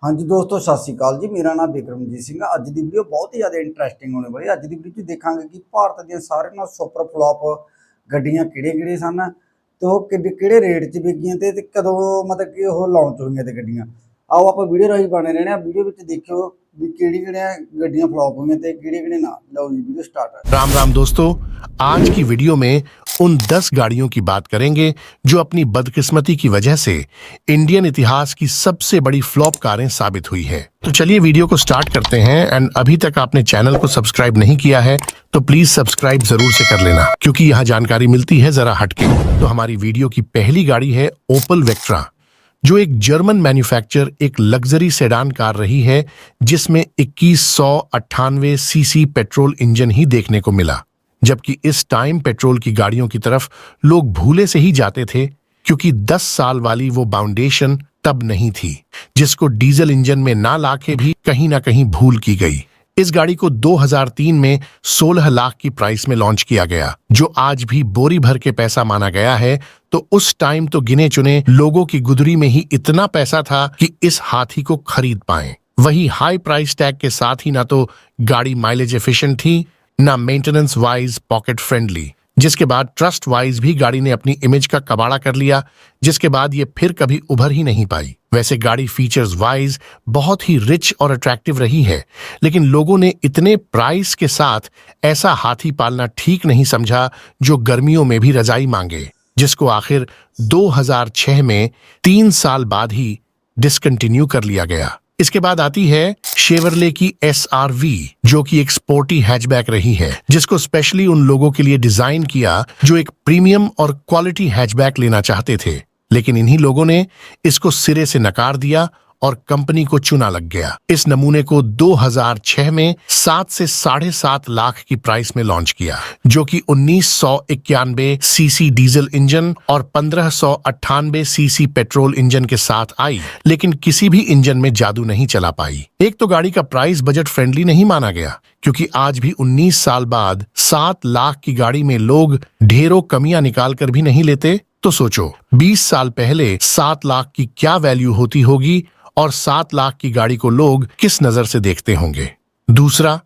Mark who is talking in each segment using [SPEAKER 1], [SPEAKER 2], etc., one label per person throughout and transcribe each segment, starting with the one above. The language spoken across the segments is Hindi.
[SPEAKER 1] हाँ जी दोस्तों, सत श्री अकाल जी। मेरा नाम बिक्रमजीत सिंह है। अज की वीडियो बहुत ही ज़्यादा इंटरस्टिंग होने वाली है। अज की वीडियो देखा कि भारत दी सारे नाल सुपर फ्लॉप गड्डियां किहड़ियां सन, तो किहड़े रेट च विकियां ते कदों मतलब कि वो लॉन्च हुई ते गड्डियां। आओ आप वीडियो राही बने रहने, वीडियो में देखियो भी किहड़ियां गड्डियां फ्लॉप हुई ते किहड़ियां ना। लो जी वीडियो स्टार्ट है।
[SPEAKER 2] राम राम दोस्तों, आज की वीडियो में उन 10 गाड़ियों की बात करेंगे जो अपनी बदकिस्मती की वजह से इंडियन इतिहास की सबसे बड़ी फ्लॉप कारें साबित हुई है। तो चलिए वीडियो को स्टार्ट करते हैं। एंड अभी तक आपने चैनल को सब्सक्राइब नहीं किया है तो प्लीज सब्सक्राइब जरूर से कर लेना, क्योंकि यहाँ जानकारी मिलती है जरा हटके। तो हमारी वीडियो की पहली गाड़ी है ओपल वेक्ट्रा, जो एक जर्मन मैन्युफैक्चर एक लग्जरी सेडान कार रही है, जिसमें 2198 सीसी पेट्रोल इंजन ही देखने को मिला। जबकि इस टाइम पेट्रोल की गाड़ियों की तरफ लोग भूले से ही जाते थे, क्योंकि 10 साल वाली वो फाउंडेशन तब नहीं थी, जिसको डीजल इंजन में ना लाके भी कहीं ना कहीं भूल की गई। इस गाड़ी को 2003 में 16 लाख की प्राइस में लॉन्च किया गया, जो आज भी बोरी भर के पैसा माना गया है। तो उस टाइम तो गिने चुने लोगों की गुदरी में ही इतना पैसा था कि इस हाथी को खरीद पाए। वही हाई प्राइस टैग के साथ ही ना तो गाड़ी माइलेज एफिशिएंट थी, ना मेंटेनेंस वाइज पॉकेट फ्रेंडली, जिसके बाद ट्रस्ट वाइज भी गाड़ी ने अपनी इमेज का कबाड़ा कर लिया, जिसके बाद ये फिर कभी उभर ही नहीं पाई। वैसे गाड़ी फीचर्स वाइज बहुत ही रिच और अट्रैक्टिव रही है, लेकिन लोगों ने इतने प्राइस के साथ ऐसा हाथी पालना ठीक नहीं समझा जो गर्मियों में भी रजाई मांगे, जिसको आखिर 2006 में 3 साल बाद ही डिसकंटिन्यू कर लिया गया। इसके बाद आती है शेवरले की SRV, जो कि एक स्पोर्टी हैचबैक रही है, जिसको स्पेशली उन लोगों के लिए डिजाइन किया जो एक प्रीमियम और क्वालिटी हैचबैक लेना चाहते थे। लेकिन इन्हीं लोगों ने इसको सिरे से नकार दिया और कंपनी को चुना लग गया। इस नमूने को 2006 में 7 से 7.5 लाख की प्राइस में लॉन्च किया, जो कि 1991 सीसी डीजल इंजन और 1598 सीसी पेट्रोल इंजन के साथ आई। लेकिन किसी भी इंजन में जादू नहीं चला पाई। एक तो गाड़ी का प्राइस बजट फ्रेंडली नहीं माना गया, क्योंकि आज भी 19 साल बाद 7 लाख की गाड़ी में लोग ढेरों कमियां निकाल कर भी नहीं लेते। तो सोचो 20 साल पहले 7 लाख की क्या वैल्यू होती होगी और 7 लाख की गाड़ी को लोग किस नजर से देखते होंगे। दूसरा,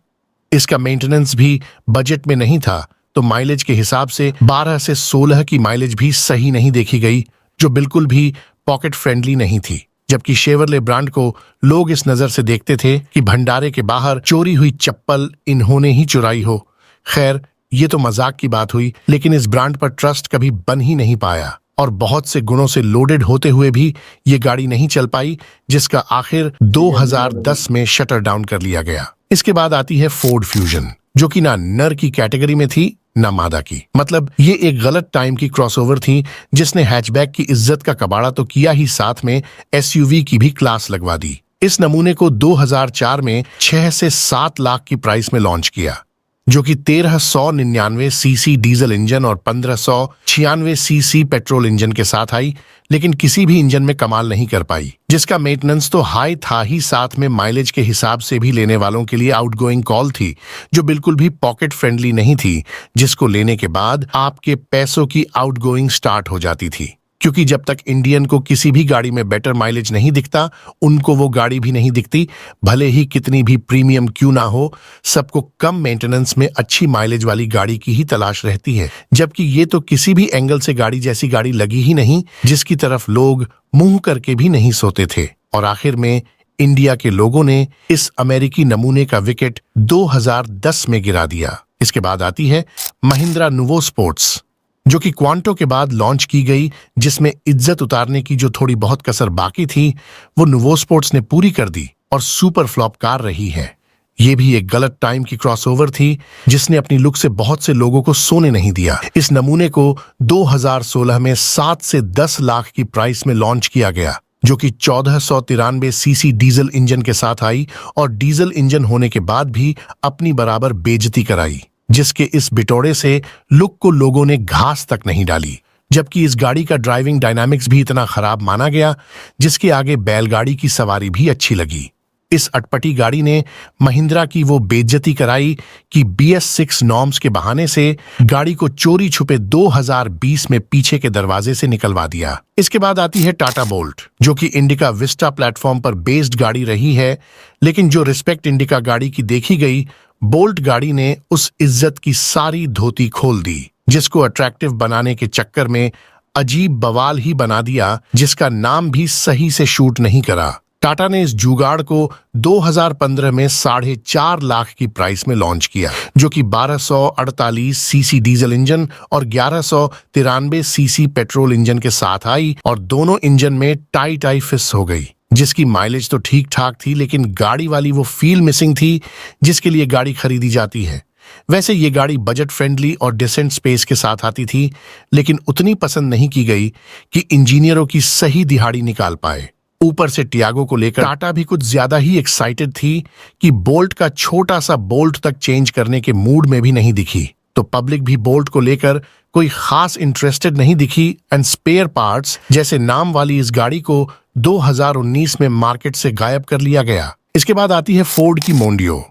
[SPEAKER 2] इसका मेंटेनेंस भी बजट में नहीं था, तो माइलेज के हिसाब से 12 से 16 की माइलेज भी सही नहीं देखी गई, जो बिल्कुल भी पॉकेट फ्रेंडली नहीं थी। जबकि शेवरले ब्रांड को लोग इस नजर से देखते थे कि भंडारे के बाहर चोरी हुई चप्पल इन्होंने ही चुराई हो। खैर, ये तो मजाक की बात हुई, लेकिन इस ब्रांड पर ट्रस्ट कभी बन ही नहीं पाया और बहुत से गुणों से लोडेड होते हुए भी ये गाड़ी नहीं चल पाई, जिसका आखिर 2010 में शटर डाउन कर लिया गया। इसके बाद आती है फोर्ड फ्यूजन, जो कि ना नर की कैटेगरी में थी ना मादा की। मतलब ये एक गलत टाइम की क्रॉसओवर थी, जिसने हैचबैक की इज्जत का कबाड़ा तो किया ही, साथ में SUV की भी क्लास लगवा दी। इस नमूने को 2004 में 6 से 7 लाख की प्राइस में लॉन्च किया, जो कि 1399 सीसी डीजल इंजन और 1596 सीसी पेट्रोल इंजन के साथ आई। लेकिन किसी भी इंजन में कमाल नहीं कर पाई, जिसका मेंटेनेंस तो हाई था ही, साथ में माइलेज के हिसाब से भी लेने वालों के लिए आउटगोइंग कॉल थी, जो बिल्कुल भी पॉकेट फ्रेंडली नहीं थी, जिसको लेने के बाद आपके पैसों की आउटगोइंग स्टार्ट हो जाती थी। क्योंकि जब तक इंडियन को किसी भी गाड़ी में बेटर माइलेज नहीं दिखता, उनको वो गाड़ी भी नहीं दिखती, भले ही कितनी भी प्रीमियम क्यों ना हो। सबको कम मेंटेनेंस में अच्छी माइलेज वाली गाड़ी की ही तलाश रहती है, जबकि ये तो किसी भी एंगल से गाड़ी जैसी गाड़ी लगी ही नहीं, जिसकी तरफ लोग मुंह करके भी नहीं सोते थे। और आखिर में इंडिया के लोगों ने इस अमेरिकी नमूने का विकेट 2010 में गिरा दिया। इसके बाद आती है महिंद्रा नुवो स्पोर्ट्स, जो कि क्वांटो के बाद लॉन्च की गई, जिसमें इज्जत उतारने की जो थोड़ी बहुत कसर बाकी थी वो नुवो स्पोर्ट्स ने पूरी कर दी और सुपर फ्लॉप कार रही है। ये भी एक गलत टाइम की क्रॉसओवर थी, जिसने अपनी लुक से बहुत से लोगों को सोने नहीं दिया। इस नमूने को 2016 में 7 से 10 लाख की प्राइस में लॉन्च किया गया, जो कि 1493 सीसी डीजल इंजन के साथ आई और डीजल इंजन होने के बाद भी अपनी बराबर बेइज्जती कराई, जिसके इस बिटोड़े से लुक को लोगों ने घास तक नहीं डाली। जबकि इस गाड़ी का ड्राइविंग डायनामिक्स भी इतना खराब माना गया, जिसके आगे बैलगाड़ी की सवारी भी अच्छी लगी। इस अटपटी गाड़ी ने महिंद्रा की वो बेइज्जती कराई कि BS6 नॉर्म्स के बहाने से गाड़ी को चोरी छुपे 2020 में पीछे के दरवाजे से निकलवा दिया। इसके बाद आती है टाटा बोल्ट, जो कि इंडिका विस्टा प्लेटफॉर्म पर बेस्ड गाड़ी रही है, लेकिन जो रिस्पेक्ट इंडिका गाड़ी की देखी गई, बोल्ट गाड़ी ने उस इज्जत की सारी धोती खोल दी, जिसको अट्रैक्टिव बनाने के चक्कर में अजीब बवाल ही बना दिया, जिसका नाम भी सही से शूट नहीं करा। टाटा ने इस जुगाड़ को 2015 में 4.5 लाख की प्राइस में लॉन्च किया, जो कि 1248 सीसी डीजल इंजन और 1193 सीसी पेट्रोल इंजन के साथ आई और दोनों इंजन में टाई फिस हो गई, जिसकी माइलेज तो ठीक ठाक थी, लेकिन गाड़ी वाली वो फील मिसिंग थी जिसके लिए गाड़ी खरीदी जाती है। वैसे ये गाड़ी बजट फ्रेंडली और डिसेंट स्पेस के साथ आती थी, लेकिन उतनी पसंद नहीं की गई कि इंजीनियरों की सही दिहाड़ी निकाल पाए। ऊपर से टियागो को लेकर टाटा भी कुछ ज्यादा ही एक्साइटेड थी कि बोल्ट का छोटा सा बोल्ट तक चेंज करने के मूड में भी नहीं दिखी, तो पब्लिक भी बोल्ट को लेकर कोई खास इंटरेस्टेड नहीं दिखी एंड स्पेयर पार्ट्स जैसे नाम वाली इस गाड़ी को 2019 में मार्केट से गायब कर लिया गया। इसके बाद आती है फोर्ड की मोंडियो,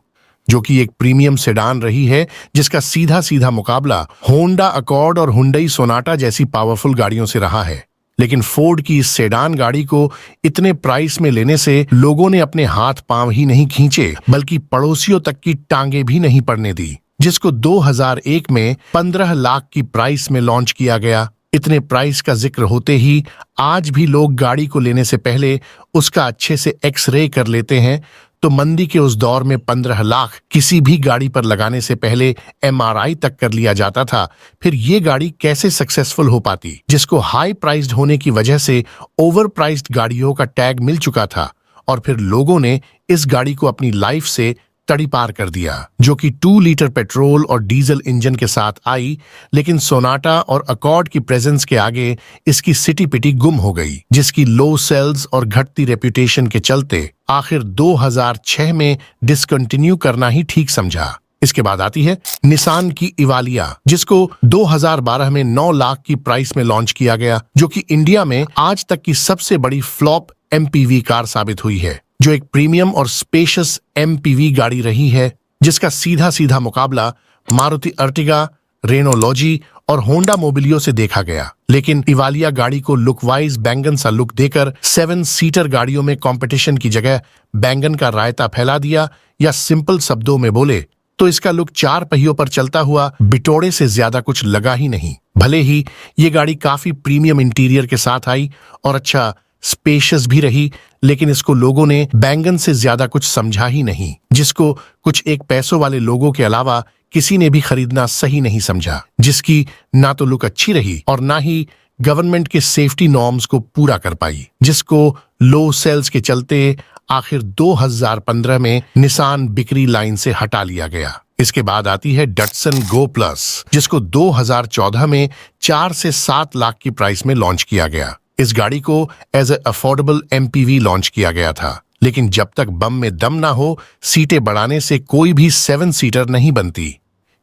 [SPEAKER 2] जो कि एक प्रीमियम सेडान रही है, जिसका सीधा सीधा मुकाबला होंडा अकॉर्ड और हुंडई सोनाटा जैसी पावरफुल गाड़ियों से रहा है। लेकिन फोर्ड की इस सेडान गाड़ी को इतने प्राइस में लेने से लोगों ने अपने हाथ पांव ही नहीं खींचे, बल्कि पड़ोसियों तक की टांगे भी नहीं पड़ने दी, जिसको 2001 में 15 लाख की प्राइस में लॉन्च किया गया। इतने प्राइस का जिक्र होते ही आज भी लोग गाड़ी को लेने से पहले उसका अच्छे से एक्सरे कर लेते हैं, तो मंदी के उस दौर में 15 लाख किसी भी गाड़ी पर लगाने से पहले MRI तक कर लिया जाता था। फिर ये गाड़ी कैसे सक्सेसफुल हो पाती, जिसको हाई प्राइस्ड होने की वजह से ओवर प्राइस्ड गाड़ियों का टैग मिल चुका था, और फिर लोगों ने इस गाड़ी को अपनी लाइफ से तड़ी पार कर दिया, जो कि 2 लीटर पेट्रोल और डीजल इंजन के साथ आई। लेकिन सोनाटा और अकॉर्ड की प्रेजेंस के आगे इसकी सिटी पिटी गुम हो गई, जिसकी लो सेल्स और घटती रेपुटेशन के चलते आखिर 2006 में डिसकंटिन्यू करना ही ठीक समझा। इसके बाद आती है निसान की इवालिया, जिसको 2012 में 9 लाख की प्राइस में लॉन्च किया गया, जो कि इंडिया में आज तक की सबसे बड़ी फ्लॉप MPV कार साबित हुई है, जो एक प्रीमियम और स्पेशियस MPV गाड़ी रही है, जिसका सीधा सीधा मुकाबला मारुति अर्टिगा, रेनोलॉजी और होंडा मोबिलियो से देखा गया। लेकिन इवालिया गाड़ी को लुक वाइज बैंगन सा लुक देकर 7 सीटर गाड़ियों में कंपटीशन की जगह बैंगन का रायता फैला दिया, या सिंपल शब्दों में बोले तो इसका लुक 4 पहियों पर चलता हुआ बिटोड़े से ज्यादा कुछ लगा ही नहीं। भले ही ये गाड़ी काफी प्रीमियम इंटीरियर के साथ आई और अच्छा स्पेशियस भी रही, लेकिन इसको लोगों ने बैंगन से ज्यादा कुछ समझा ही नहीं, जिसको कुछ एक पैसों वाले लोगों के अलावा किसी ने भी खरीदना सही नहीं समझा, जिसकी ना तो लुक अच्छी रही और ना ही गवर्नमेंट के सेफ्टी नॉर्म्स को पूरा कर पाई, जिसको लो सेल्स के चलते आखिर 2015 में निसान बिक्री लाइन से हटा लिया गया। इसके बाद आती है डटसन गो प्लस, जिसको 2014 में 4 से 7 लाख की प्राइस में लॉन्च किया गया। इस गाड़ी को as a affordable MPV launch किया गया था, लेकिन जब तक बम में दम ना हो, सीटें बढ़ाने से कोई भी 7 सीटर नहीं बनती,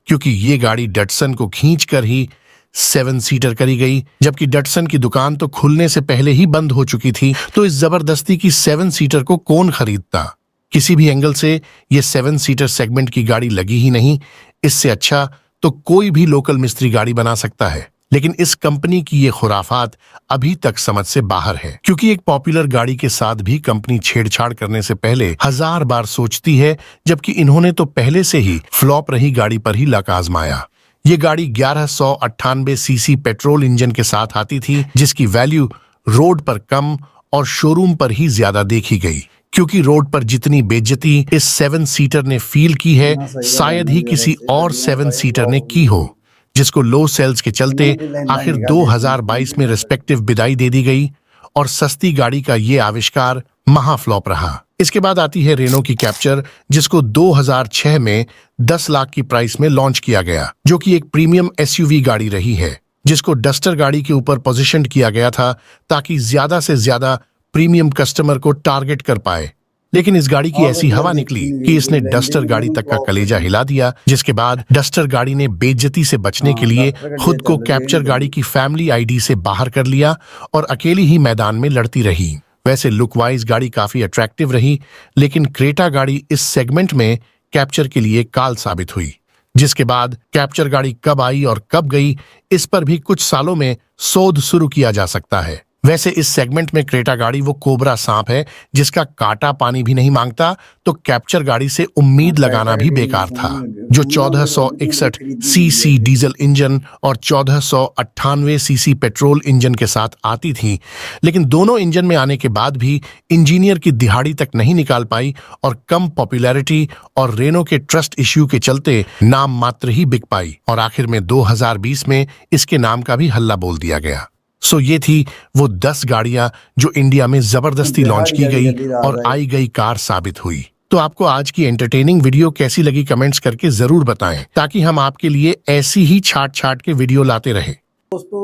[SPEAKER 2] क्योंकि ये गाड़ी डटसन को खींच कर ही 7 सीटर करी गई, जबकि डटसन की दुकान तो खुलने से पहले ही बंद हो चुकी थी। तो इस जबरदस्ती की 7 सीटर को कौन खरीदता? किसी भी एंगल से ये 7 सीटर सेगमेंट की गाड़ी लगी ही नहीं। इससे अच्छा तो कोई भी लोकल मिस्त्री गाड़ी बना सकता है, लेकिन इस कंपनी की ये खुराफात अभी तक समझ से बाहर है, क्योंकि एक पॉपुलर गाड़ी के साथ भी कंपनी छेड़छाड़ करने से पहले 1000 बार सोचती है, जबकि इन्होंने तो पहले से ही फ्लॉप रही गाड़ी पर ही लक आजमाया। ये गाड़ी 1198 सीसी पेट्रोल इंजन के साथ आती थी, जिसकी वैल्यू रोड पर कम और शोरूम पर ही ज्यादा देखी गई, क्योंकि रोड पर जितनी बेइज्जती इस 7 सीटर ने फील की है, शायद ही किसी और 7 सीटर ने की हो, जिसको लो सेल्स के चलते आखिर 2022 में रिस्पेक्टिव विदाई दे दी गई और सस्ती गाड़ी का ये आविष्कार महाफ्लॉप रहा। इसके बाद आती है रेनो की कैप्चर, जिसको 2006 में 10 लाख की प्राइस में लॉन्च किया गया, जो कि एक प्रीमियम SUV गाड़ी रही है, जिसको डस्टर गाड़ी के ऊपर पोजीशन किया गया था ताकि ज्यादा से ज्यादा प्रीमियम कस्टमर को टारगेट कर पाए। लेकिन इस गाड़ी की ऐसी हवा निकली कि इसने डस्टर गाड़ी तक का कलेजा हिला दिया, जिसके बाद डस्टर गाड़ी ने बेइज्जती से बचने के लिए खुद को कैप्चर गाड़ी की फैमिली ID से बाहर कर लिया और अकेली ही मैदान में लड़ती रही। वैसे लुक वाइज गाड़ी काफी अट्रैक्टिव रही, लेकिन क्रेटा गाड़ी इस सेगमेंट में कैप्चर के लिए काल साबित हुई। जिसके बाद कैप्चर गाड़ी कब आई और कब गई, इस पर भी कुछ सालों में शोध शुरू किया जा सकता है। वैसे इस सेगमेंट में क्रेटा गाड़ी वो कोबरा सांप है जिसका कांटा पानी भी नहीं मांगता, तो कैप्चर गाड़ी से उम्मीद लगाना भी बेकार था। जो 1461 सीसी डीजल इंजन और 1498 सीसी पेट्रोल इंजन के साथ आती थी, लेकिन दोनों इंजन में आने के बाद भी इंजीनियर की दिहाड़ी तक नहीं निकाल पाई और कम पॉपुलैरिटी और रेनो के ट्रस्ट इश्यू के चलते नाम मात्र ही बिक पाई और आखिर में 2020 में इसके नाम का भी हल्ला बोल दिया गया। सो ये थी वो 10 गाड़ियां जो इंडिया में जबरदस्ती लॉन्च की गई और आई गई कार साबित हुई। तो आपको आज की एंटरटेनिंग वीडियो कैसी लगी कमेंट्स करके जरूर बताएं, ताकि हम आपके लिए ऐसी ही छाट छाट के वीडियो लाते रहे।
[SPEAKER 1] ਦੋਸਤੋ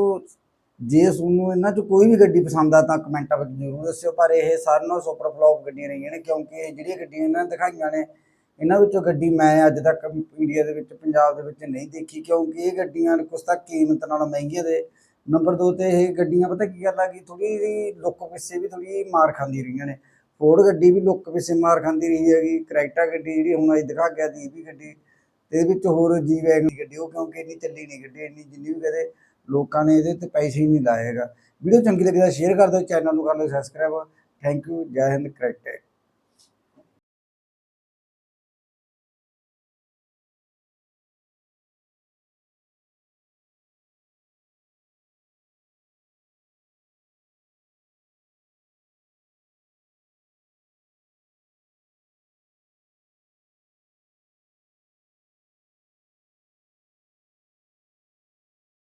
[SPEAKER 1] ਜੇ ਤੁਹਾਨੂੰ ਇਹਨਾਂ 'ਚ ਕੋਈ ਵੀ ਗੱਡੀ ਪਸੰਦ ਆ ਤਾਂ ਕਮੈਂਟਾਂ ਵਿੱਚ ਜ਼ਰੂਰ ਦੱਸਿਓ, ਪਰ ਇਹ ਸਾਰਿਆਂ ਨਾਲੋਂ ਸੁਪਰ ਫਲॉप ਗੱਡੀਆਂ ਰਹੀਆਂ ਨੇ, ਕਿਉਂਕਿ ਇਹ ਜਿਹੜੀਆਂ ਗੱਡੀਆਂ ਇਹਨਾਂ ਨੇ ਦਿਖਾਈਆਂ ਨੇ ਇਹਨਾਂ ਵਿੱਚੋਂ ਗੱਡੀ ਮੈਂ ਅੱਜ ਤੱਕ ਇੰਡੀਆ ਦੇ ਵਿੱਚ ਪੰਜਾਬ ਦੇ ਵਿੱਚ ਨਹੀਂ ਦੇਖੀ, ਕਿਉਂਕਿ ਇਹ ਗੱਡੀਆਂ ਕੁਛ ਤਾਂ ਕੀਮਤ ਨਾਲ ਮਹਿੰਗੀਆਂ ਦੇ ਨੰਬਰ 2 ਤੇ ਇਹ ਗੱਡੀਆਂ ਪਤਾ ਕੀ ਗੱਲ ਆ ਕਿ ਥੋੜੀ ਜਿਹੀ ਲੁੱਕ ਪਿੱਛੇ ਵੀ ਥੋੜੀ ਮਾਰ ਖਾਂਦੀ ਰਹੀਆਂ ਨੇ। ਫੋਰਡ ਗੱਡੀ ਵੀ ਲੁੱਕ ਪਿੱਛੇ ਮਾਰ ਖਾਂਦੀ ਰਹੀ ਹੈਗੀ, ਕਰੈਟਾ ਗੱਡੀ ਜਿਹੜੀ ਹੁਣ ਅੱਜ ਦਿਖਾ ਗਿਆ ਦੀ ਵੀ ਗੱਡੀ ਤੇ ਵਿੱਚ ਹੋਰ ਜੀ ਵੈਗਨ ਗੱਡੀ, ਉਹ ਕਿਉਂਕਿ ਇੰਨੀ ਚੱਲੀ ਨਹੀਂ ਗੱਡੀ ਇੰਨੀ, ਜਿੰਨੀ ਵੀ ਕਦੇ ਲੋਕਾਂ ਨੇ ਇਹਦੇ ਤੇ ਪੈਸੇ ਹੀ ਨਹੀਂ ਲਾਏ ਹੈਗਾ। ਵੀਡੀਓ ਚੰਗੀ ਲੱਗੀ ਤਾਂ ਸ਼ੇਅਰ ਕਰ ਦਿਓ, ਚੈਨਲ ਨੂੰ ਕਰ ਲਓ ਸਬਸਕ੍ਰਾਈਬ। ਥੈਂਕ ਯੂ, ਜੈ ਹਿੰਦ, ਕਰੈਕਟ।